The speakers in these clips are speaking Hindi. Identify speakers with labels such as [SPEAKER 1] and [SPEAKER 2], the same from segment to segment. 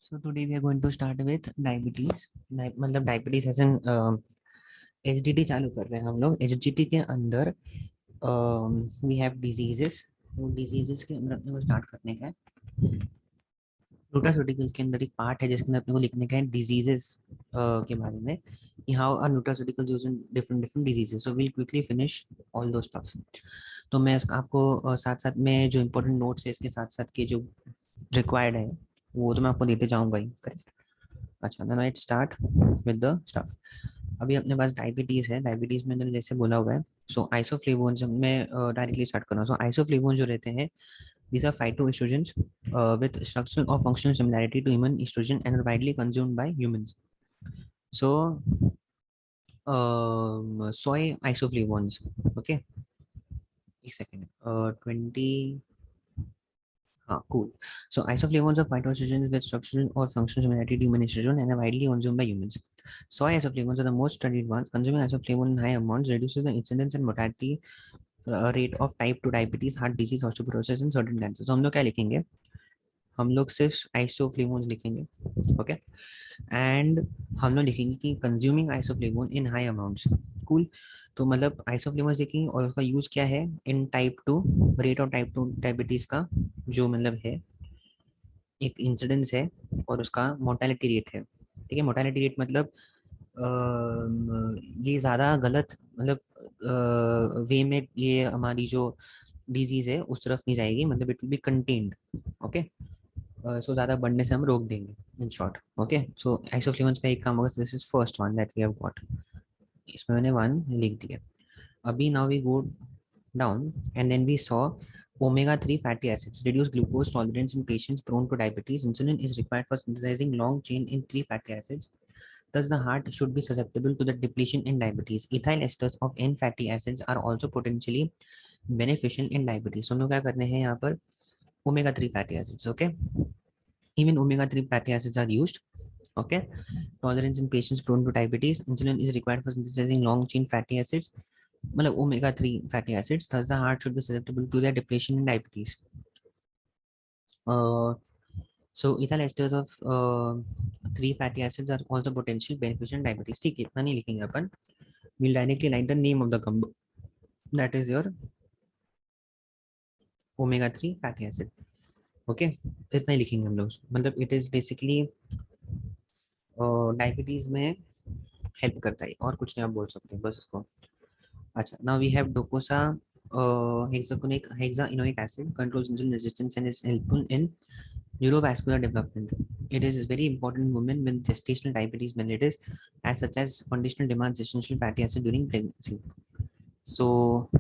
[SPEAKER 1] So today we are going to start with diabetes. मतलब diabetes as in HDT चालू कर रहे हैं हम लोग. HDT के अंदर we have diseases. वो diseases के अंदर अपने को start करने का है. न्यूट्रास्यूटिकल्स के अंदर एक पार्ट है जिसके अंदर अपने को लिखने का है diseases के बारे में कि how are nutraceuticals used in different different diseases. So we'll quickly finish all those stuff. तो मैं आपको साथ साथ में जो important notes है इसके साथ साथ के जो required है वो तो मैं आपको देते जाऊंगा ही. करेक्ट. अच्छा, then I start with the stuff. अभी अपने पास डायबिटीज है. डायबिटीज में मैंने जैसे बोला हुआ है. सो आइसोफ्लेवोन्स मैं डायरेक्टली स्टार्ट कर रहा हूँ. सो आइसोफ्लेवोन जो रहते हैं, these are phytoestrogens with structural or functional similarity to human estrogen and are widely consumed by humans. So soy isoflavones. Okay, एक second. 20. Ah, cool. So isoflavones are phytoestrogens with structural or functional similarity to human estrogen and are widely consumed by humans. Soy isoflavones are the most studied ones. Consuming isoflavone in high amounts reduces the incidence and mortality rate of type 2 diabetes, heart disease, osteoporosis and certain cancers. So हम लोग क्या लिखेंगे? हम लोग सिर्फ आइसोफ्लेवोन्स लिखेंगे. ओके. एंड हम लोग लिखेंगे कि consuming isoflavone in high amounts. Cool. तो मतलब आइसोफ्लेवोन्स लिखेंगे और उसका यूज क्या है in type 2. Rate of type 2 diabetes का जो मतलब है एक इंसिडेंस है और उसका मोर्टेलिटी रेट है. ठीक है. मोर्टेलिटी रेट मतलब ये ज़्यादा गलत मतलब वे में ये हमारी जो डिजीज़ है उस तरफ नहीं जाएगी. मतलब it will be contained. Okay. So ज़्यादा बढ़ने से हम रोक देंगे in short. Okay. So isoflavones का एक काम होगा. This is first one that we have got. इसमें मैंने वन लिख दिया. अभी now we go down and then we saw omega-3 fatty acids reduce glucose tolerance in patients prone to diabetes. Insulin is required for synthesizing long chain in 3 fatty acids. Thus the heart should be susceptible to the depletion in diabetes. Ethyl esters of n fatty acids are also potentially beneficial in diabetes. So हम लोग क्या करने हैं यहाँ पर omega-3 fatty acids. Okay, even omega-3 fatty acids are used. Okay. Tolerance in patients prone to diabetes. Insulin is required for synthesizing long chain fatty acids, मतलब omega-3 fatty acids. Thus the heart should be susceptible to their depletion in diabetes. So ethyl esters of 3 fatty acids are also potential beneficial in diabetes. ठीक है. इतना नहीं लिखेंगे अपन. We'll directly write the name of the combo. That is your omega-3 fatty acid. Okay. इतना ही लिखेंगे हम लोग. मतलब it is basically डायबिटीज में हेल्प करता है और कुछ नहीं आप बोल सकते हैं बस इसको. अच्छा, now we have docosa hexaenoic acid controls insulin resistance and is helpful in neurovascular development. It is very important in women with gestational diabetes mellitus, as such as conditional demand essential fatty acid during pregnancy. So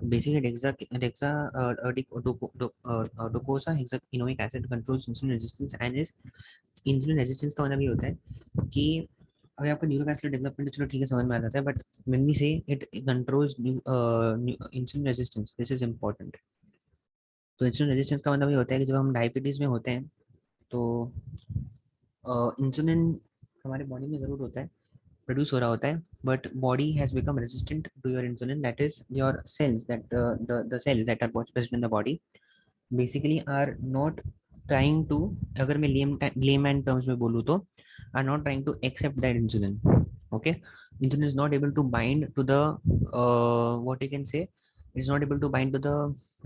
[SPEAKER 1] basically, docosa hexaenoic acid controls insulin resistance and is insulin resistance का मतलब ये होता है कि अगर आपका न्यूरोवैस्कुलर डेवलपमेंट चलो ठीक है समझ में आ जाता है बट व्हेन वी से it controls insulin resistance. This is important. तो इंसुलिन रेजिस्टेंस का मतलब ये होता है कि जब हम डायबिटीज में होते हैं तो इंसुलिन हमारे बॉडी में जरूर होता है, प्रोड्यूस हो रहा होता है, but body has become resistant to your insulin. That is your cells that the cells that are present in the body basically are not trying to, अगर मैं लेमैन टर्म्स में बोलूँ तो are not trying to accept that insulin. Okay. Insulin is not able to bind to the what you can say, it's not able to bind to the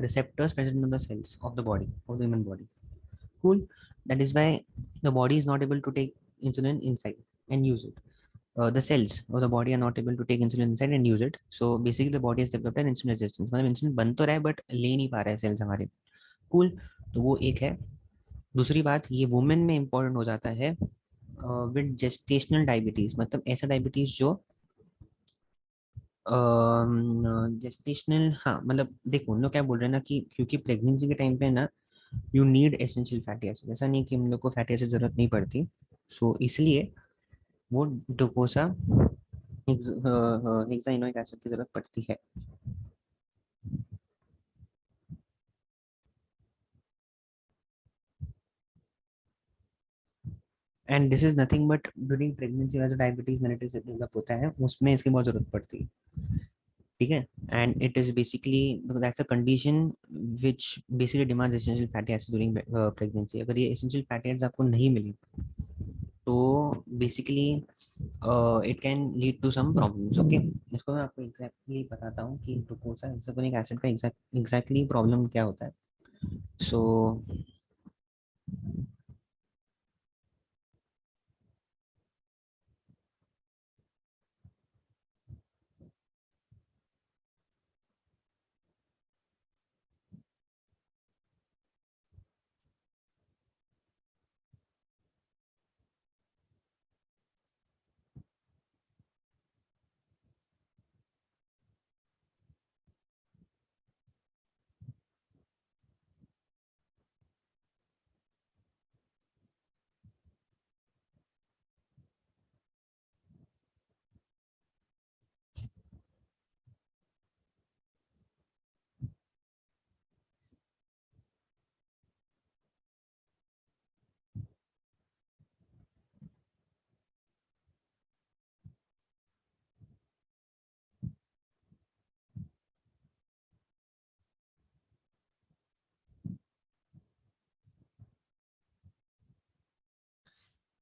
[SPEAKER 1] receptors present in the cells of the body, of the human body. Cool. That is why the body is not able to take insulin inside and use it. The cells of the body are not able to take insulin inside and use it. So basically the body has developed an insulin resistance. मतलब इंसुलिन बन तो रहा है बट ले नहीं पा रहा है सेल्स हमारे. कूल. तो वो एक है. दूसरी बात ये वुमेन में इंपॉर्टेंट हो जाता है विद जेस्टेशनल डायबिटीज. मतलब ऐसा डायबिटीज जो जेस्टेशनल, हाँ मतलब देखो हम लोग क्या बोल रहे हैं ना कि क्योंकि प्रेगनेंसी के टाइम पे ना you need essential fatty acid. ऐसा नहीं कि हम लोग को फैटी एसिड जरूरत नहीं पड़ती. सो इसलिए वो डोकोसा हेक्साइनोइक एसिड की जरूरत पड़ती है. And this is nothing but during pregnancy वाला जो डायबिटीज मेलिटस डेवलप होता है उसमें इसकी बहुत जरूरत पड़ती है. ठीक है. And it is basically that's a condition which basically demands essential fatty acid during pregnancy. अगर ये एसेंशियल फैटी एसिड्स आपको नहीं मिले तो basically it can lead to some problems. Okay, इसको मैं आपको एग्जैक्टली बताता हूँ कि ग्लूकोसा हेक्साकोनिक एसिड का एग्जैक्टली प्रॉब्लम क्या होता है। सो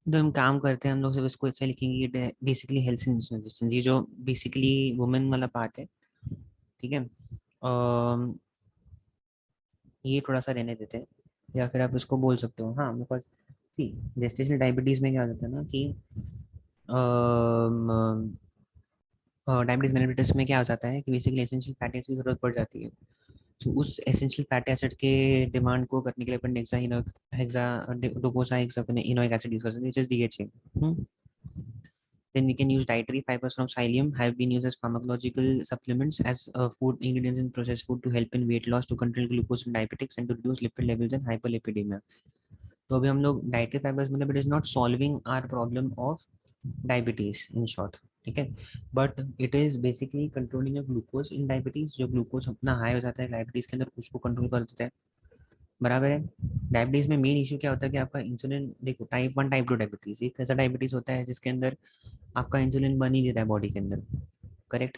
[SPEAKER 1] तो हम काम करते हैं, हम लोग सिर्फ इसको ऐसे लिखेंगे कि बेसिकली हेल्थ इंसुरेंस, ये जो बेसिकली वुमेन वाला पार्ट है, ठीक है। ये थोड़ा सा रहने देते हैं, या फिर आप इसको बोल सकते हो, हाँ, बिकॉज सी जेस्टेशनल डायबिटीज में क्या हो जाता है ना कि डायबिटीज मेलिटस में क्या हो जाता है कि बेसिकली एसेंशियल फैटी एसिड की जरूरत पड़ जाती है। तो उस एसेंशियल फैटी एसिड के डिमांड को करने के लिए अपन हेक्सा डोकोसा हेक्साइनोइक एसिड यूज कर सकते हैं, which is DHA. Then we can use dietary fibers from psyllium have been used as pharmacological supplements as food ingredients in processed food to help in weight loss, to control glucose in diabetics and to reduce lipid levels and hyperlipidemia. तो अभी हम लोग डाइटरी फाइबर्स मतलब it is not solving our problem of diabetes in short, ठीक है, but it is basically controlling your glucose in diabetes. जो ग्लूकोज अपना हाई हो जाता है डायबिटीज के अंदर, उसको कंट्रोल कर देता है, बराबर है। डायबिटीज में मेन इशू क्या होता है कि आपका इंसुलिन, देखो टाइप 1 टाइप 2 डायबिटीज, एक ऐसा डायबिटीज होता है जिसके अंदर आपका इंसुलिन बन ही नहीं रहा है बॉडी के अंदर, करेक्ट।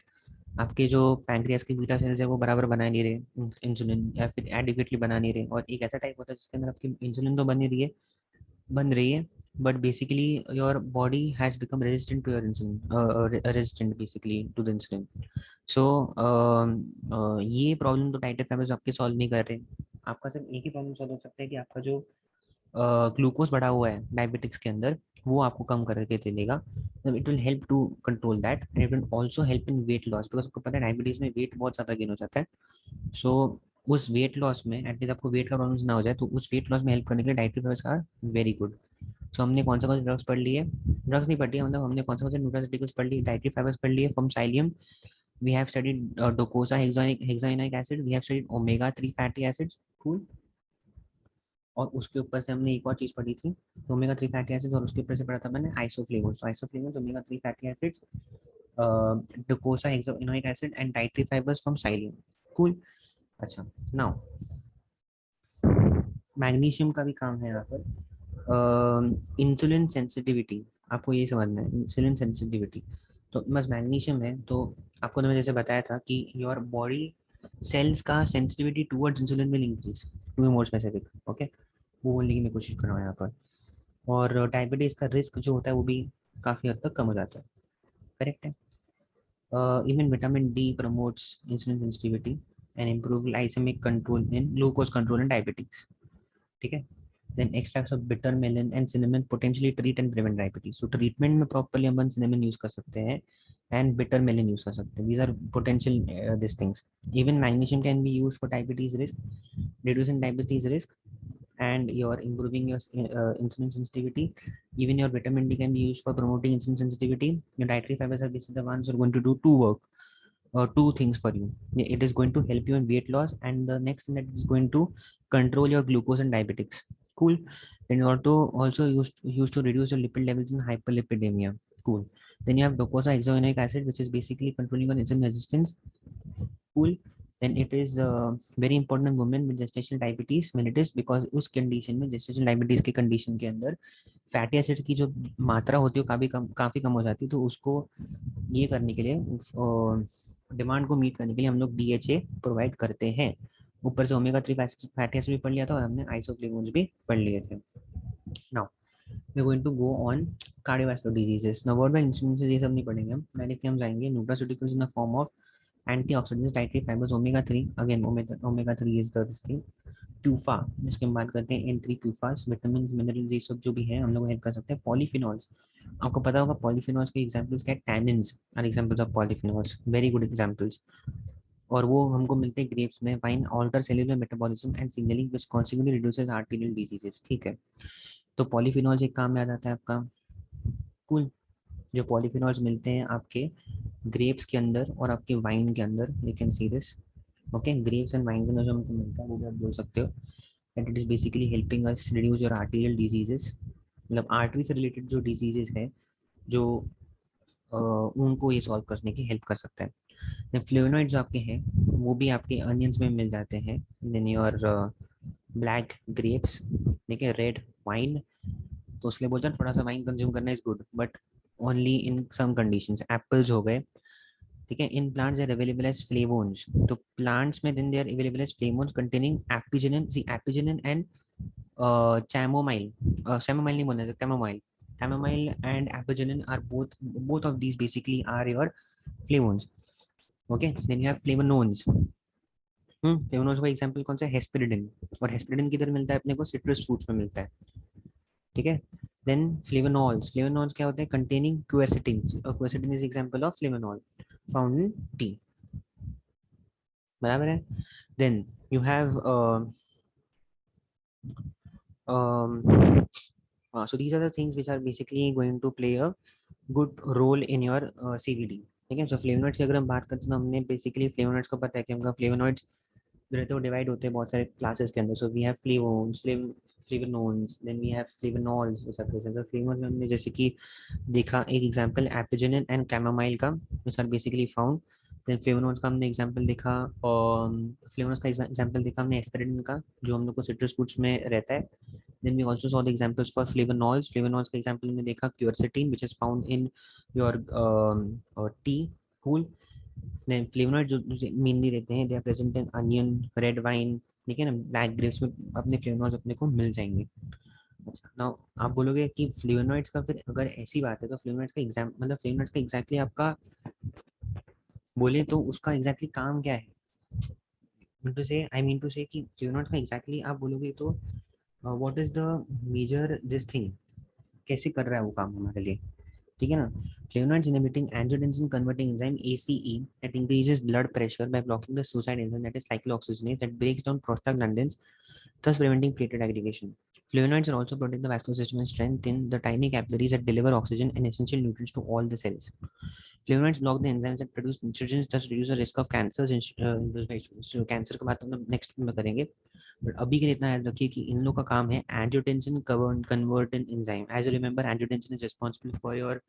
[SPEAKER 1] आपके जो पैंक्रियास के बीटा सेल्स है वो बराबर बना नहीं रहे इंसुलिन, या फिर एडिक्वेटली बना नहीं रहे। और एक ऐसा टाइप होता है जिसके अंदर आपकी इंसुलिन तो बन नहीं रही है, बन रही है, but basically your body has become resistant to your insulin, resistant basically to the insulin. So ये प्रॉब्लम तो डाइटर फैमिलीज आपके सॉल्व नहीं कर रहे। आपका सिर्फ एक ही प्रॉब्लम सॉल्व हो सकता है कि आपका जो ग्लूकोज बढ़ा हुआ है डायबिटिक्स के अंदर, वो आपको कम करके दे देगा। It will help to control that and it will also help in weight loss, because आपको पता है डायबिटीज में वेट बहुत ज्यादा गेन हो जाता है। सो उस वेट लॉस में एटलीस्ट आपको वेट का प्रॉब्लम ना हो जाए, तो उस वेट लॉस में हेल्प करने के लिए dietary fibres are very good. So हमने कौन सा ड्रग्स पढ़ लिए, ड्रग्स नहीं पढ़ी है, मतलब हमने कौन सा न्यूट्रास्यूटिकल्स पढ़ लिए, डाइटरी फाइबर्स पढ़ लिए from psyllium. We have studied docosa hexaenic acid. We have studied omega 3 fatty acids. Cool. और उसके ऊपर से हमने एक और चीज पढ़ी थी, ओमेगा 3 फैटी एसिड्स, और उसके ऊपर से पढ़ा था मैंने isoflavones. Isoflavones, omega 3 fatty acids, docosahexaenoic acid and dietary fibres from psyllium. Cool. अच्छा, नाउ मैग्नीशियम का भी काम है यहाँ पर। इंसुलिन सेंसिटिविटी, आपको ये समझना है, इंसुलिन सेंसिटिविटी। तो बस मैग्नीशियम है तो आपको तो मैंने जैसे बताया था कि योर बॉडी सेल्स का sensitivity towards insulin will increase, to be more specific, okay, वो बोलने की मैं कोशिश कर रहा हूँ यहाँ पर। और डायबिटीज का रिस्क जो होता है वो भी काफी हद तक कम हो जाता है, करेक्ट है। Even vitamin D promotes insulin sensitivity and improve glycaemic control in glucose control in diabetes, ठीक है। Then extracts of bitter melon and cinnamon potentially treat and prevent diabetes. तो ट्रीटमेंट में प्रॉपर्ली अपन सिनेमन यूज कर सकते हैं एंड बिटर मेलन यूज कर सकते हैं, these are potential this things. Even magnesium can be used for diabetes risk, reducing diabetes risk, and you're improving your insulin sensitivity. Even your vitamin D can be used for promoting insulin sensitivity. Your dietary fibers are basically the ones who are going to do two work, two things for you. It is going to help you in weight loss, and the next thing that is going to control your glucose and diabetics. Cool. Then you also used to reduce your lipid levels in hyperlipidemia. Cool. Then you have docosa hexaenoic acid, which is basically controlling your insulin resistance. Cool. Then it is very important in women with gestational diabetes when it is, because उस कंडीशन में, gestational diabetes की कंडीशन के अंदर फैटी एसिड की जो मात्रा होती है काफी कम हो जाती है। तो उसको ये करने के लिए, डिमांड को मीट करने के लिए हम लोग डीएचए प्रोवाइड करते हैं। ऊपर से ओमेगा 3 फैटी एसिड भी पढ़ लिया था और हमने आइसोफ्लेवोन्स भी पढ़ लिए थे। Now we going to go on cardiovascular diseases. Now what by instruments ये सब नहीं पढ़ेंगे हम, डायरेक्टली हम जाएंगे nutraceuticals in the form of antioxidants, dietary fibres, omega 3, again omega 3 is the this thing, ट्यूफा जिसके हम बात करते हैं, N3 ट्यूफास, विटामिन मिनरल्स, ये सब जो भी है हम लोग हेल्प कर सकते हैं। पॉलीफिनॉल्स, आपको पता होगा पॉलीफिनॉल्स के एग्जांपल्स क्या है, tannins are examples of polyphenols, very good examples. और वो हमको मिलते हैं ग्रेप्स में। Wine alter cellular metabolism and signalling which consequently reduces arterial diseases, ठीक है। तो पॉलीफिनॉल्स एक काम में आ जाता है आपका। कुल जो पॉलीफिनॉल्स मिलते हैं आपके ग्रेप्स के अंदर और आपके वाइन के अंदर, you can see this, okay, grapes and wine के अंदर जो हमको मिलता है वो भी आप बोल सकते हो that it is basically helping us reduce your arterial diseases, मतलब आर्टरी से रिलेटेड जो डिजीजेस है जो उनको ये सॉल्व करने की हेल्प कर सकता है। फ्लेवोनॉइड जो आपके हैं वो भी आपके अनियंस में मिल जाते हैं, देन योर ब्लैक ग्रेप्स, ठीक है, रेड वाइन। तो इसलिए बोलते हैं थोड़ा सा वाइन कंज्यूम करना is good, but only in some conditions. Apples हो गए, ठीक है, in plants are available as flavones, तो प्लांट्स में then they are available as flavones containing apigenin, see apigenin and chamomile, chamomile नहीं बोलना, chamomile, chamomile and apigenin are both of these basically are your flavones, okay। then you have flavonoids, flavonoids का एग्जांपल कौन सा है, हेस्पेरिडिन, और हेस्पेरिडिन किधर मिलता है अपने को, सिट्रस फ्रूट्स में मिलता है, ठीक है। देन फ्लेवोनॉल्स, फ्लेवोनॉल्स क्या होते हैं, containing quercetin, quercetin is example of flavonol found in tea, बराबर है। Then you have so these are the things which are basically going to play a good role in your CVD, ठीक है। सो फ्लेवोनॉइड्स की अगर हम बात करते हैं तो हमने बेसिकली फ्लेवोनॉइड्स को पता है कि हमका फ्लेवोनॉइड्स जो रहते हैं वो डिवाइड होते हैं बहुत सारे क्लासेस के अंदर। So we have flavones, flavanones, then we have flavonols, वो सब तो फ्लेवोनॉल में हमने जैसे कि देखा एक एग्जांपल एपिजिनिन एंड कैमोमाइल का, which are basically found. Then flavanones का हमने एग्जांपल देखा, और फ्लेवोनोन्स का एग्जांपल देखा हमने एस्पेरिन का, जो हम लोग को सिट्रस फ्रूट्स में रहता है। Then we also saw the examples for flavonols. Flavonols का example में देखा quercetin, which is found in your tea, cool. Then flavonoid जो mainly रहते हैं, they are present in onion, red wine, ठीक है ना, ब्लैक ग्रेप्स में अपने फ्लेवोनॉइड्स अपने को मिल जाएंगे। अच्छा, नाउ आप बोलोगे कि फ्लेवोनॉइड्स का फिर अगर ऐसी बात है तो फ्लेवोनॉइड्स का एग्जाम मतलब फ्लेवोनॉइड्स का एग्जैक्टली आपका बोले तो उसका एग्जैक्टली काम क्या है, टू से आई मीन टू से कि फ्लेवोनॉइड्स का एग्जैक्टली आप बोलोगे तो what is the measure this thing, कैसे कर रहा है वो काम हमारे लिए, ठीक है ना। Flavonoids inhibiting angiotensin converting enzyme ACE that increases blood pressure by blocking the suicide enzyme that is cyclooxygenase that breaks down prostaglandins, thus preventing platelet aggregation. Flavonoids are also protect the vascular system and strengthen the tiny capillaries that deliver oxygen and essential nutrients to all the cells. Flavonoids block the enzymes that produce nitrogen, thus reduce the risk of cancers in those vegetables. So cancer की बात हम लोग नेक्स्ट में करेंगे, बट अभी के लिए इतना याद रखिए कि इन लोग का काम है angiotensin converting enzyme. As you remember angiotensin is responsible for your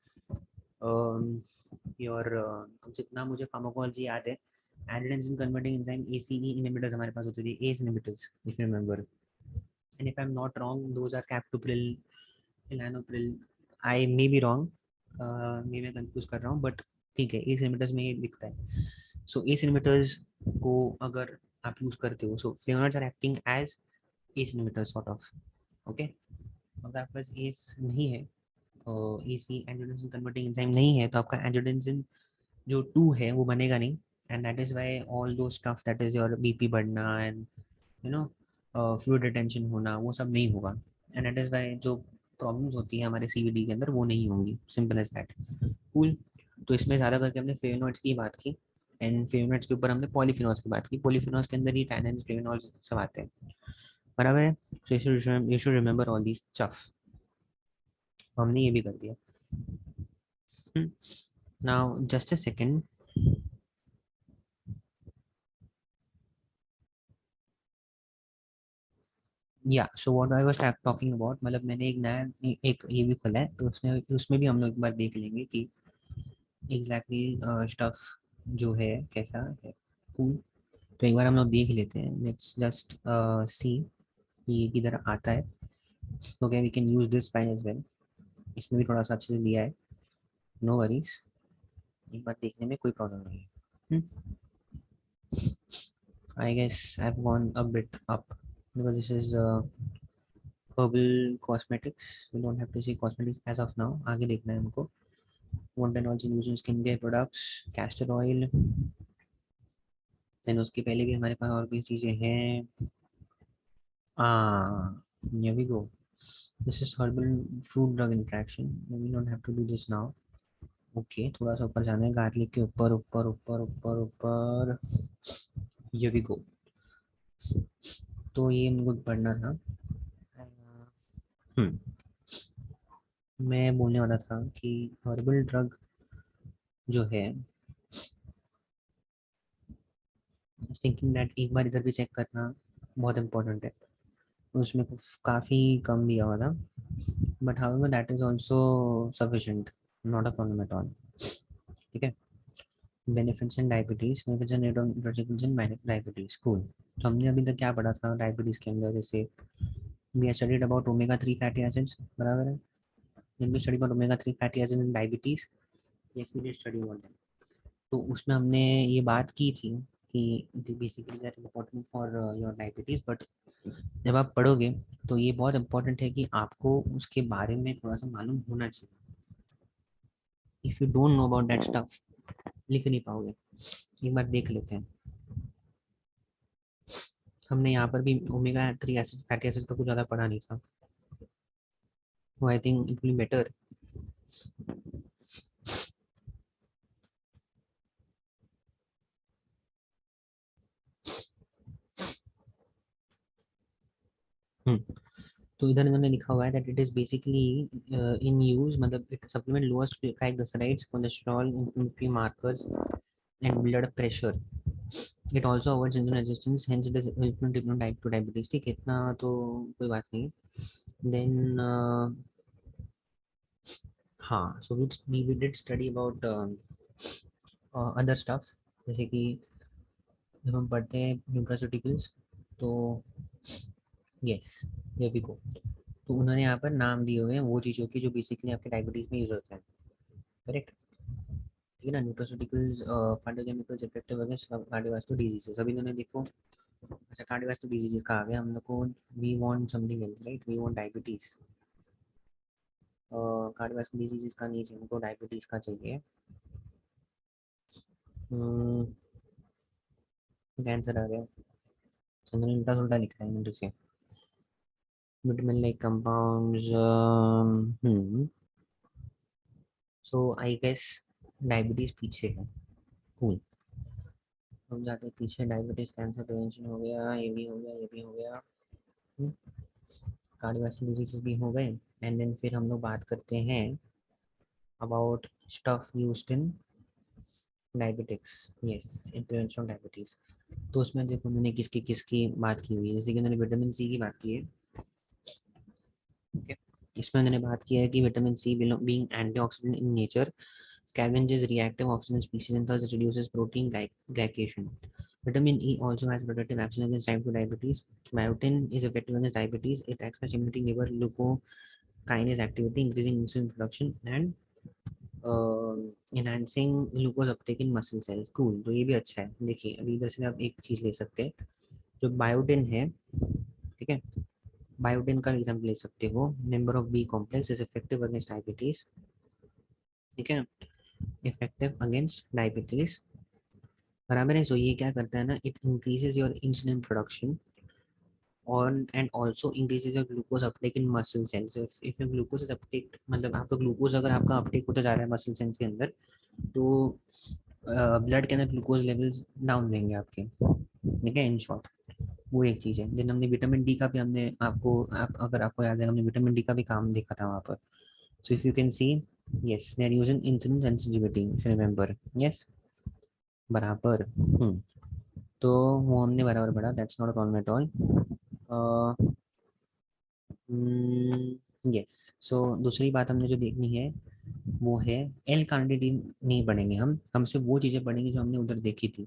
[SPEAKER 1] जितना मुझे फार्माकोलॉजी याद है, angiotensin converting enzyme ACE inhibitors हमारे पास होते थे, ACE inhibitors if you remember, and if I am not wrong those are captopril, enalapril, I may be wrong, may मैं कंफ्यूज कर रहा हूँ, बट ठीक है, ACE इनहिबिटर्स में ये लिखता है। सो ACE इनहिबिटर्स को अगर आप यूज करते हो, so flavonoids are acting as ACE inhibitors sort of, okay. अगर आपके पास ACE नहीं है, AC एंजियोटेंसिन कन्वर्टिंग एंजाइम नहीं है, तो आपका एंजियोटेंसिन जो 2 है वो बनेगा नहीं, and that is why all those stuff that is your BP बढ़ना and you know fluid retention होना वो सब नहीं होगा, एंड दैट इज व्हाई जो प्रॉब्लम्स होती है हमारे CVD के अंदर वो नहीं होंगी, सिंपल एज दैट, कूल। तो इसमें ज़्यादा करके हमने फ्लेवोनॉइड्स की बात की, एंड फ्लेवोनॉइड्स के ऊपर हमने पॉलीफिनॉल्स की बात की। पॉलीफिनॉल्स के अंदर ही टैनिन्स, फ्लेवोनॉल्स सब आते हैं, बराबर है। You should remember all these stuff, हमने ये भी कर दिया। नाउ जस्ट अ सेकंड, या so what I was talking about, मतलब मैंने एक नया एक ये भी खोला है, तो उसमें उसमें भी हम लोग एक बार देख लेंगे कि एग्जैक्टली स्टफ जो है कैसा है, cool। तो एक बार हम लोग देख लेते हैं, लेट्स जस्ट सी ये किधर आता है, okay we can use this file as well. इसमें भी थोड़ा सा अच्छे से दिया है, नो वरीज, एक बार देखने में कोई प्रॉब्लम नहीं है। I guess I've gone a bit up because this is Herbal cosmetics, we don't have to see cosmetics as of now, आगे देखना है हमको. One technology using skincare products, castor oil. Then उसके पहले भी हमारे पास और भी चीज़ें हैं. Here we go. This is herbal fruit drug interaction. We don't have to do this now. Okay थोड़ा सा ऊपर जाना है, गार्लिक के ऊपर ऊपर ऊपर ऊपर ऊपर. Here we go. तो ये मुझे पढ़ना था. हम्म मैं बोलने वाला था कि हर्बल ड्रग जो है, थिंकिंग दैट एक बार इधर भी चेक करना बहुत इम्पोर्टेंट है. उसमें काफ़ी कम दिया हुआ था, but however that is also sufficient, not a problem at all. ठीक है. Benefits in diabetes, benefits in nutritions in diabetes. Cool. तो हमने अभी तक क्या पढ़ा था डायबिटीज के अंदर? जैसे we have studied about omega 3 fatty acids, बराबर है. जब we study about omega 3 fatty acids in diabetes, yes we did study about that. तो उसमें हमने ये बात की थी कि basically that important for your diabetes, but जब आप पढ़ोगे तो ये बहुत इंपॉर्टेंट है कि आपको उसके बारे में थोड़ा सा मालूम होना चाहिए. If you don't know about that stuff, लिख नहीं पाओगे. एक बार देख लेते हैं. हमने यहाँ पर भी ओमेगा 3 एसिड फैटी एसिड का कुछ ज़्यादा पढ़ा नहीं था. तो I think it will better. तो इधर इन्होंने लिखा हुआ है that it is basically in use, मतलब it supplement lowest triglycerides, cholesterol, inflammatory markers and blood pressure. It also avoids insulin resistance, hence it is helpful type 2 diabetes. ठीक है, इतना तो कोई बात नहीं. देन हाँ, so we did study about other stuff. जैसे कि जब हम पढ़ते हैं न्यूट्रास्यूटिकल्स, तो यस ये भी को, तो उन्होंने यहाँ पर नाम दिए हुए हैं वो चीज़ों की जो बेसिकली आपके डायबिटीज़ में यूज होता है. करेक्ट. ठीक है ना. Nutraceuticals, phytochemicals effective against cardiovascular diseases. अभी इन्होंने देखो, अच्छा कार्डियोवास्कुलर डिजीजेस का आ गया हम लोग को. We want something else, right. We want diabetes. Cardiovascular diseases का नहीं चाहिए हमको, डायबिटीज़ का चाहिए. कैंसर आ गया. चंद्रन उल्टा उल्टा लिख रहा है मुझे से. Vitamin like compounds. So I guess diabetes पीछे है. कूल. हम जाते हैं पीछे. डायबिटीज, कैंसर प्रिवेंशन हो गया, ये भी हो गया, ये भी हो गया. कार्डियोवास्कुलर डिजीजेस भी हो गए. एंड देन फिर हम लोग बात करते हैं about stuff used in diabetics. Yes, in prevention of diabetes. तो उसमें देखो उन्होंने किसकी किसकी बात की हुई है. जैसे कि उन्होंने विटामिन सी की बात की है. ओके. इसमें उन्होंने बात की है कि vitamin C being antioxidant in nature scavenges reactive oxygen species and thus reduces protein glycation. Vitamin E also has protective action against type 2 diabetes. Biotin is effective against diabetes. It acts by stimulating liver glucokinase activity, increasing insulin production and enhancing glucose uptake in muscle cells. Cool. तो ये भी अच्छा है. देखिए अभी इधर से आप एक चीज़ ले सकते हैं, जो बायोटिन है. ठीक है. बायोटिन का एग्जाम्पल ले सकते हो. Member of B complex is effective against diabetes. ठीक है. इफेक्टिव अगेंस्ट डायबिटीज, बराबर है. सो ये क्या करता है ना, it increases your insulin production on and also increases your glucose uptake in muscle cells. So if your glucose is uptake, मतलब आपका ग्लूकोज अगर आपका अपटेक होता जा रहा है मसल सेल्स के अंदर, तो ब्लड के अंदर ग्लूकोज लेवल्स डाउन देंगे आपके. ठीक है, इन शॉर्ट वो एक चीज़ है. देन हमने विटामिन डी का भी हमने अगर आपको याद है, हमने विटामिन डी का भी काम देखा था वहाँ पर. So if you can see, yes they are using insulin sensitivity, if you remember. Yes, बराबर. तो वो हमने बराबर पढ़ा. That's not a problem at all. Yes. So दूसरी बात हमने जो देखनी है वो है एल कार्निटीन. नहीं पढ़ेंगे हम सिर्फ वो चीज़ें पढ़ेंगे जो हमने उधर देखी थी.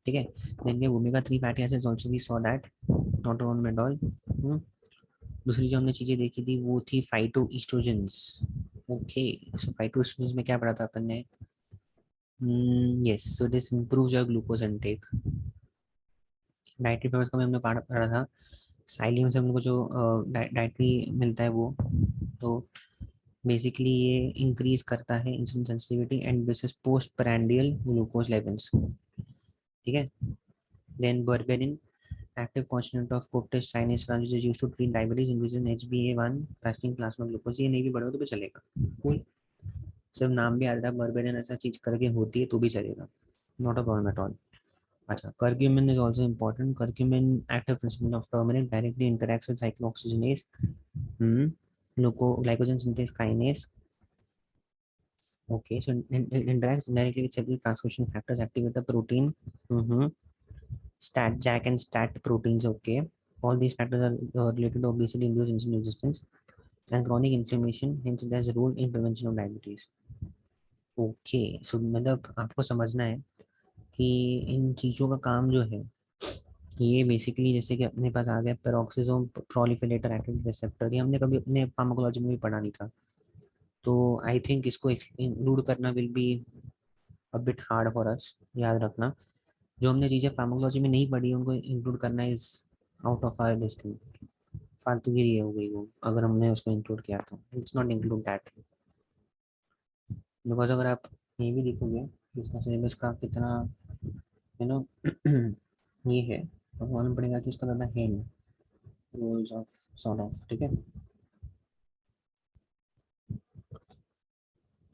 [SPEAKER 1] ठीक है. Then we omega 3 fatty acids also we saw that, not on at all. दूसरी जो हमने चीज़ें देखी थी वो थी phyto oestrogens. Okay. So phyto oestrogens में क्या पढ़ा था अपन ने? Yes. So this improves your glucose intake. Dietary fibres का भी हमने पढ़ा था साइलियम से हमको जो डाइटरी मिलता है वो, तो बेसिकली ये इंक्रीज करता है insulin sensitivity and this is post prandial glucose levels. ठीक है। Then berberine, active constituent of Coptis Chinese transit is used to treat diabetes, increasing HbA1 fasting plasma glucose। ये नहीं भी बढ़ो तो भी चलेगा, कोई सब नाम भी आ रहा है बर्बेरियन ऐसा चीज करके होती है तो भी चलेगा, not a problem at all. अच्छा, curcumin is also important। curcumin, active principle of turmeric, directly interacts with cyclooxygenase, hmm, glycogen synthase kinase। Okay, so it interacts directly with several transcription factors, activate the protein, mm-hmm, stat jack and stat proteins। Okay, all these factors are related to obesity, induced insulin resistance and chronic inflammation, hence it has a role in prevention of diabetes। Okay, so मतलब आपको समझना है कि इन चीज़ों का काम जो है, ये बेसिकली जैसे कि अपने पास आ गया पेरोक्सिसोम प्रोलिफेरेटर एक्टिव रिसेप्टर, ये हमने कभी अपने फार्माकोलॉजी में भी पढ़ा नहीं था, तो आई थिंक इसको इंक्लूड करना will be a bit hard for us. याद रखना, जो हमने चीज़ें फार्माकोलॉजी में नहीं पढ़ी उनको इंक्लूड करना is out of our this thing, फालतूगिरी हो गई वो अगर हमने उसको इंक्लूड किया तो it's not include that. Because अगर आप ये भी देखोगे कि उसका सिलेबस का कितना यू नो ये है, तो मालूम पड़ेगा कि उसका ज़्यादा है नहीं, रूल्स ऑफ सॉर्ट ऑफ। ठीक है,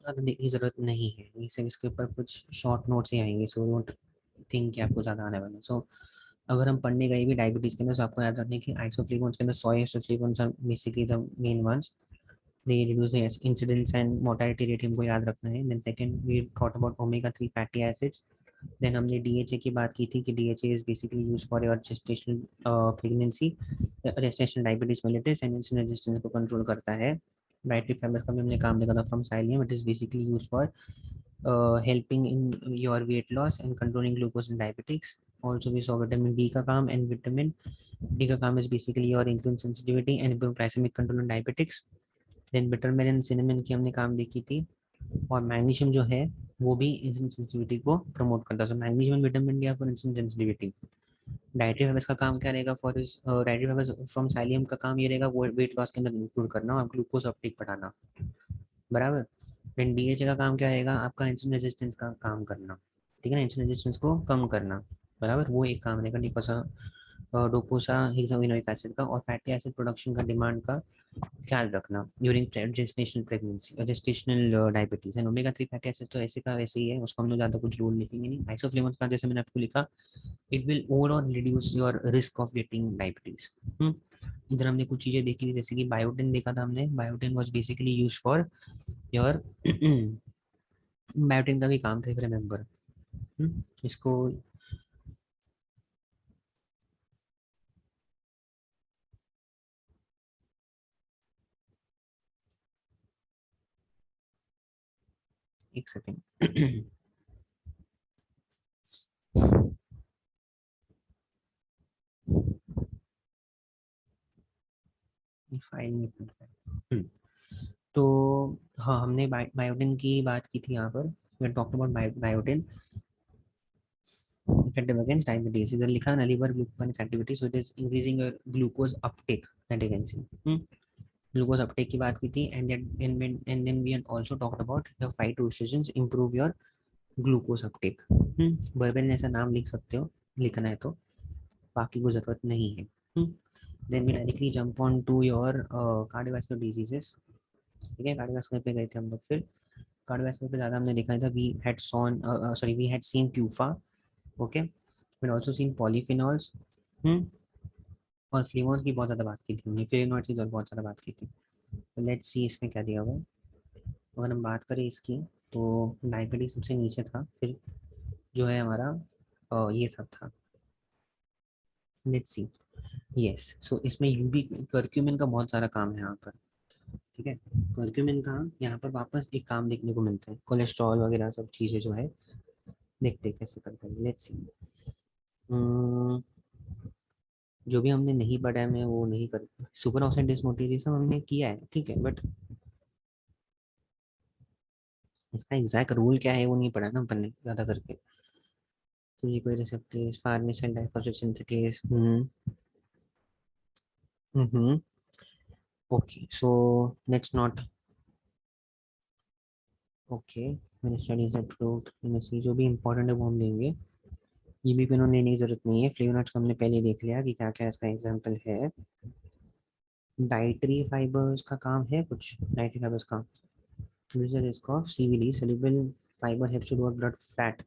[SPEAKER 1] ज़्यादा देखने की जरूरत नहीं है, ये सब इसके ऊपर कुछ शॉर्ट नोट्स ही आएंगे, सो डोंट थिंक कि आपको ज़्यादा आने वाला। सो अगर हम पढ़ने गए भी डायबिटीज़ के अंदर, तो आपको याद रखना है कि आइसोफ्लेवोन्स के अंदर soya isoflavones are basically the main ones, they reduce the incidence and mortality rate, हमको याद रखना है। then second we thought about omega 3 fatty acids। then हमने DHA की बात की थी कि DHA is basically used for your gestational pregnancy, gestational diabetes mellitus and insulin resistance को control करता है। डाइटरी फाइबर्स का भी हमने काम देखा था from psyllium, it is basically use for helping in your weight loss and controlling glucose in diabetics। also we saw vitamin D का काम, and vitamin D का काम is basically your insulin sensitivity and improve glycemic control in diabetics। Then bitter melon cinnamon की हमने काम देखी थी। और मैग्नीशियम जो है वो भी इंसुलिन सेंसिटिविटी को प्रमोट करता है, so magnesium vitamin D for insulin sensitivity. Dietary fibres का काम क्या रहेगा फॉर इस डाइटरी फाइबर्स फ्रॉम साइलियम का काम ये रहेगा वेट लॉस के अंदर इंक्लूड करना और ग्लूकोज अपटेक बढ़ाना, बराबर। देन डीएचए का काम क्या रहेगा, आपका इंसुलिन रेजिस्टेंस का काम करना, ठीक है ना, इंसुलिन रेजिस्टेंस को कम करना, बराबर, वो एक काम रहेगा डिकोसा डोपोसा हेक्सामिनोइक एसिड का। और फैटी एसिड प्रोडक्शन का डिमांड का ख्याल रखना during gestational pregnancy, gestational diabetes. And omega 3 fatty acid तो ऐसे का वैसे ही है, उसको हम लोग ज़्यादा कुछ रूल लिखेंगे नहीं। आइसोफ्लेवोन्स का जैसे मैंने आपको लिखा, it will overall reduce your risk of getting diabetes. इधर हमने कुछ चीज़ें देखी थी, जैसे कि बायोटिन देखा था हमने, biotin was basically use for your biotin का भी काम था, रिमेंबर। इसको एक सेकेंड फाइल में तो हाँ, हमने बायोटिन की बात की थी यहाँ पर, we talked about biotin effective against diabetes। इधर लिखा है ना, liver glucose activity, so it is increasing your glucose uptake that you can see। Glucose uptake की बात की थी, and then we had also talked about your fight resistance improve your glucose uptake. Berberine ऐसा नाम लिख सकते हो, लिखना है तो, बाकी को जरूरत नहीं है। Then we directly jump on to your cardiovascular diseases. ठीक है, कार्डियोवास्कुलर पे गए थे हम लोग। फिर कार्डियोवास्कुलर पे ज़्यादा हमने देखा था, we had sawn sorry we had seen ट्यूफा। Okay, we also seen polyphenols, और फ्लेवोन्स की बहुत ज़्यादा बात की थी हमने, फ्लेवोनॉइड्स की बहुत ज़्यादा बात की थी। तो लेट्स सी इसमें क्या दिया हुआ है। अगर हम बात करें इसकी, तो डायबिटीज सबसे नीचे था, फिर जो है हमारा ये सब था। लेट्स सी, यस, सो इसमें यूबी कर्क्यूमिन का बहुत सारा काम है यहाँ पर। ठीक है, कर्क्यूमिन का यहाँ पर वापस एक काम देखने को मिलता है, कोलेस्ट्रॉल वगैरह सब चीज़ें जो है, देखते हैं कैसे करते हैं। लेट्स सी, जो भी हमने नहीं पढ़ा है मैं वो नहीं कर, सुपर ऑक्साइड डिसमोटिव ये सब हमने किया है, ठीक है, बट इसका एग्जैक्ट रूल क्या है वो नहीं पढ़ा ना अपन ने ज़्यादा करके। तो ये कोई रिसेप्टेज farnesyl and diphosphate synthetase, hmm. Okay, so let's not. Okay, मैंने स्टडीज अप्रूव्ड में से जो भी इंपॉर्टेंट है वो हम देंगे। ये भी इन्होंने देने की जरूरत नहीं है, फ्लेवोनॉइड्स को हमने पहले देख लिया कि क्या क्या इसका एग्जांपल है। डाइटरी फाइबर्स का काम है कुछ, डाइटरी फाइबर्स का यूजर इसका CVD soluble fiber helps to lower blood fat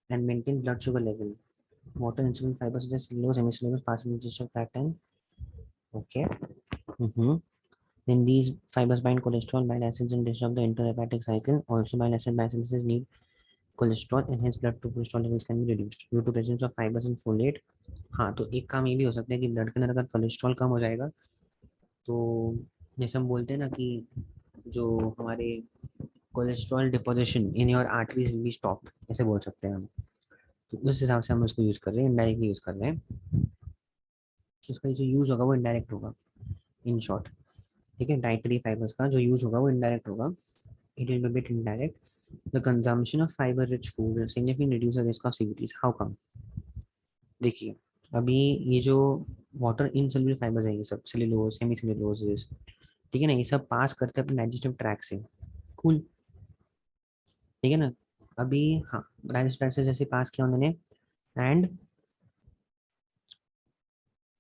[SPEAKER 1] and maintain blood sugar level. Water insoluble fibers such as cellulose, hemicellulose, partial digestion fat and okay. Mm-hmm. Then these fibers bind cholesterol, bile acids and disrupt the intrahepatic cycle. Also, bile acid biosynthesis need cholesterol and hence blood to cholesterol levels can be reduced due to presence of fibers and folate. हाँ, तो एक काम ये भी हो सकता है कि ब्लड के अंदर अगर कोलेस्ट्रॉल कम हो जाएगा तो जैसे हम बोलते हैं ना कि जो हमारे cholesterol deposition in your arteries will be stop, ऐसे बोल सकते हैं हम। तो उस हिसाब से हम उसको यूज कर रहे हैं, इनडायरेक्टली यूज कर रहे हैं कि उसका जो यूज होगा वो इनडायरेक्ट होगा, इन शॉर्ट। ठीक है, डाइटरी फाइबर्स का जो यूज होगा वो इनडायरेक्ट होगा, it will be bit indirect. The consumption of fibre rich food significantly reduce the risk of CVDs, how come? देखिए, अभी ये जो वाटर इनसॉल्युबल फाइबर्स है, ये सब सेलुलोज, हेमी सेलुलोज, ठीक है ना, ये सब पास करते हैं अपने डाइजेस्टिव ट्रैक से। कूल, ठीक है ना। अभी हाँ, डाइजेस्टिव ट्रैक से जैसे पास किया उन्होंने and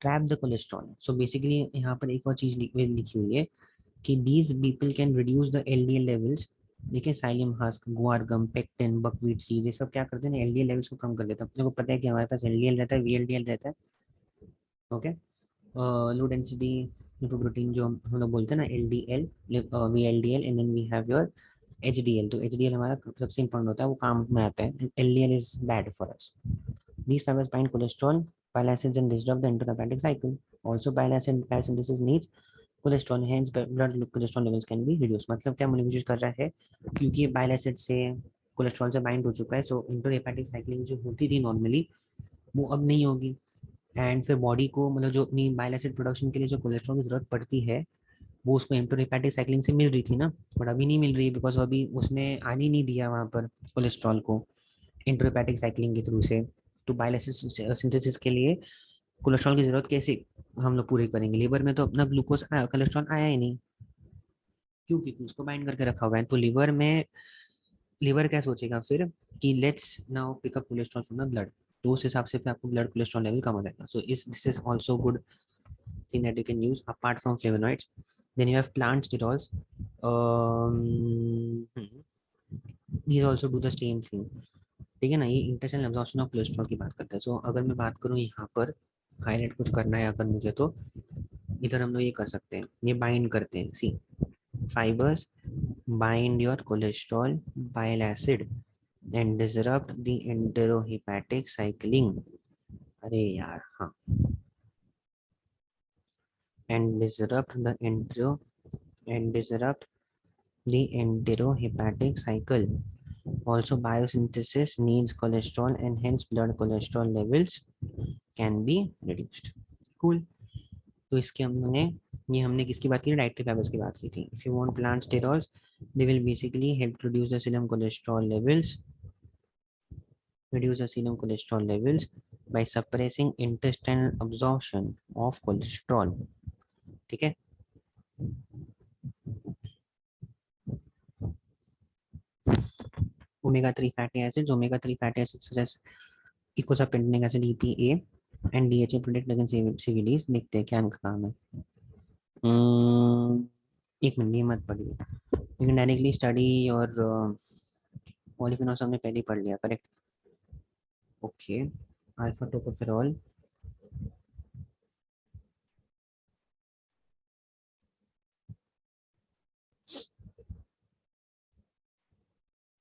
[SPEAKER 1] trap the cholesterol. So basically यहाँ पर एक और चीज लिखी हुई है कि these people can reduce the LDL levels. देखिए, साइलियम हस्क, गुआर गम, पेक्टिन, बकवीट सीड, ये सब क्या करते हैं, एलडीएल लेवल्स को कम कर देते हैं। अपने को पता है कि हमारे पास एलडीएल रहता है, वीएलडीएल रहता है। ओके, लो डेंसिटी लिपोप्रोटीन जो हम लोग बोलते हैं ना, LDL, VLDL, and then we have your HDL. तो एचडीएल हमारा सबसे इंपॉर्टेंट होता है, वो काम में आता है। LDL is bad for us. These fibers bind cholesterol, bile acids, and disrupt the enterohepatic cycle. Also, bile acid biosynthesis needs cholesterol, hence blood cholesterol levels can be reduce. मतलब क्या मोलिक्यूल्स कर रहा है, क्योंकि ये बाइल एसिड से कोलेस्ट्रॉल से बाइंड हो चुका है, सो इंटरहेपेटिक साइक्लिंग जो होती थी नॉर्मली वो अब नहीं होगी। एंड फिर बॉडी को मतलब जो अपनी बाइल एसिड प्रोडक्शन के लिए जो कोलेस्ट्रॉल की जरूरत पड़ती है वो उसको इंटरहेपेटिक साइक्लिंग से मिल रही थी ना, बट अभी नहीं मिल रही बिकॉज अभी उसने आने नहीं दिया वहां पर कोलेस्ट्रॉल को इंटरहेपेटिक साइक्लिंग के थ्रू से। तो बाइल एसिड सिंथेसिस के लिए कोलेस्ट्रॉल की जरूरत कैसे हम लोग पूरी करेंगे? लिवर में तो अपना ग्लूकोज कोलेस्ट्रॉल आया ही नहीं, क्यों? क्योंकि उसको बाइंड करके रखा हुआ है। तो लिवर में, लिवर क्या सोचेगा फिर कि let's now pick up cholesterol from the blood, तो उस हिसाब से फिर आपको ब्लड कोलेस्ट्रॉल लेवल कम हो जाएगा। सो इस this is also good thing that you can use apart from flavonoids. Then you have plant sterols, these also do the same thing। ठीक है ना, ये इंटेस्टाइनल एब्जॉर्प्शन ऑफ कोलेस्ट्रॉल की बात करता है। सो अगर मैं बात करूँ यहाँ पर हाईलाइट कुछ करना है अगर मुझे, तो इधर हम लोग ये कर सकते हैं, ये बाइंड करते हैं। सी, fibers bind your cholesterol, bile acid and disrupt the enterohepatic cycling। अरे यार हाँ, and disrupt the enterohepatic cycle. Also, biosynthesis needs cholesterol and hence blood cholesterol levels can be reduced। Cool। तो इसके हमने, ये हमने किसकी बात की, डाइटरी फाइबर्स की बात की थी। If you want plant sterols, they will basically help to reduce the serum cholesterol levels, reduce the serum cholesterol levels by suppressing intestinal absorption of cholesterol। ठीक है, omega 3 fatty acids, omega 3 fatty acids such as icosapentaenic acid EPA and DHA protect against CVDs। देखते हैं क्या इनका काम है। एक मिनट, ये मत पढ़िए, लेकिन डायरेक्टली स्टडी और पॉलीफिनॉल्स हमने पहले ही पढ़ लिया, correct? Okay, alpha tocopherol,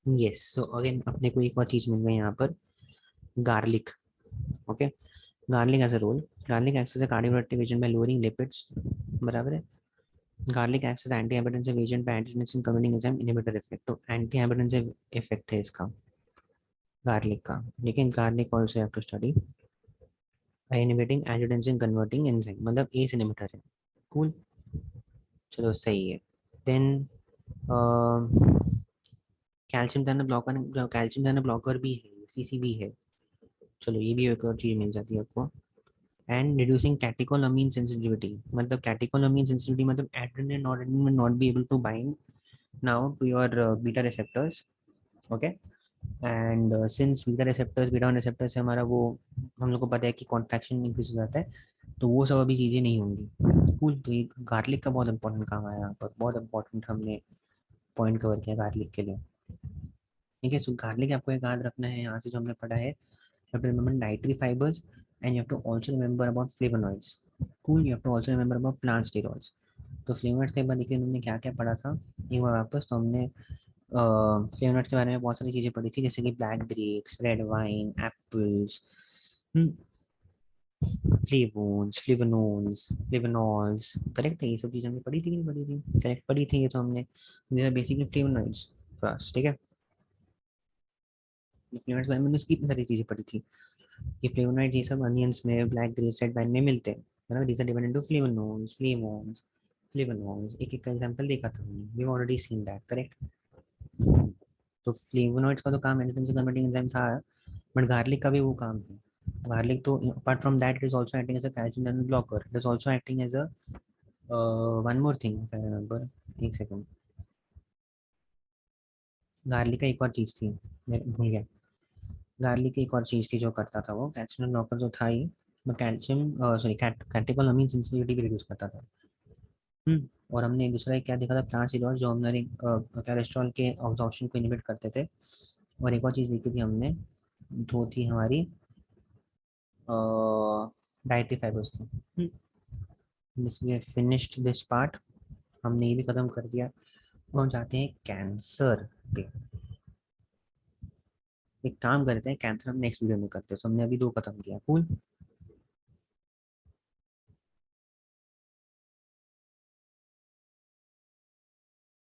[SPEAKER 1] yes. So again अपने को एक और चीज मिल गई यहाँ पर, garlic. Okay, garlic as a role, garlic acts as a cardioprotective agent by lowering lipids, बराबर है। Garlic acts as anti hypertensive agent by angiotensin converting enzyme inhibitor effect. तो एंटी हाइपरटेंसिव इफेक्ट है इसका, गार्लिक का। लेकिन garlic also have to study by inhibiting angiotensin converting enzyme, मतलब एस इनहिबिटर है। कूल, चलो सही है। Then calcium channel blocker, calcium channel blocker भी है, सीसी भी है। चलो ये भी एक और चीज मिल जाती है आपको। एंड रिड्यूसिंग कैटेकोलामीन सेंसिटिविटी, मतलब कैटेकोलामीन सेंसिटिविटी मतलब adrenaline and noradrenaline will not be able to bind now to your beta receptors, okay. And since beta receptors, beta receptors से हमारा वो, हम लोग को पता है कि कॉन्ट्रैक्शन इंक्रीज हो जाता है, तो वो सब अभी चीज़ें नहीं होंगी। कूल। तो ये गार्लिक का बहुत इंपॉर्टेंट काम है यहाँ पर, बहुत इंपॉर्टेंट हमने पॉइंट कवर किया गार्लिक के लिए। ठीक है, सो गार्लिक आपको एक याद रखना है यहाँ से जो हमने पढ़ा है, you have to remember dietary fibers and you have to also remember about flavonoids. Cool. You have to also remember about plant steroids. तो फ्लेवोनॉइड्स के बाद देखिए हमने क्या क्या पढ़ा था एक बार वापस। तो हमने फ्लेवोनॉइड्स के बारे में बहुत सारी चीज़ें पढ़ी थी, जैसे कि black grapes, red wine, apples, flavones, flavanones, flavonols, correct है। ये सब चीज़ें हमने पढ़ी थी कि नहीं पढ़ी थी? करेक्ट पढ़ी थी ये तो हमने बेसिकली फ्लेवोनॉइड्स फर्स्ट, ठीक है। फ्लेवोनॉइड्स के बारे में हमने कितनी सारी चीज़ें पढ़ी थी। ये फ्लेवोनॉइड्स ये सब अनियंस में, ब्लैक ग्रेप्स, रेड वाइन में मिलते हैं, है ना। These are divided into flavanones, flavones, flavonols. एक एक का एग्जांपल देखा था हमने, we already seen that, correct. तो फ्लेवोनॉइड्स का तो काम एंजाइम से कन्वर्टिंग एंजाइम था, बट गार्लिक का भी वो काम है। गार्लिक तो apart from that it is also acting as a calcium channel blocker, it is also acting as a one more thing if I remember, एक सेकंड। गार्लिक का एक और चीज थी, मैं भूल गया। गार्लिक की एक और चीज थी जो करता था, वो कैल्शियम ब्लॉकर जो था ही, कैल्शियम सॉरी कैटेकोलामीन सेंसिटिविटी भी रिड्यूस करता था। और हमने दूसरा एक क्या देखा था, प्लांट सीड जो हमारे कोलेस्ट्रॉल के ऑब्जॉर्प्शन को इनिबिट करते थे। और एक और चीज़ देखी थी हमने, जो थी हमारी डाइटरी फाइबर्स की। This we finished this part, हमने ये भी खत्म कर दिया। और हम जाते हैं कैंसर पे। एक काम करते हैं, कैंसर हम नेक्स्ट वीडियो में करते हैं, तो हमने अभी दो खत्म किया। कूल।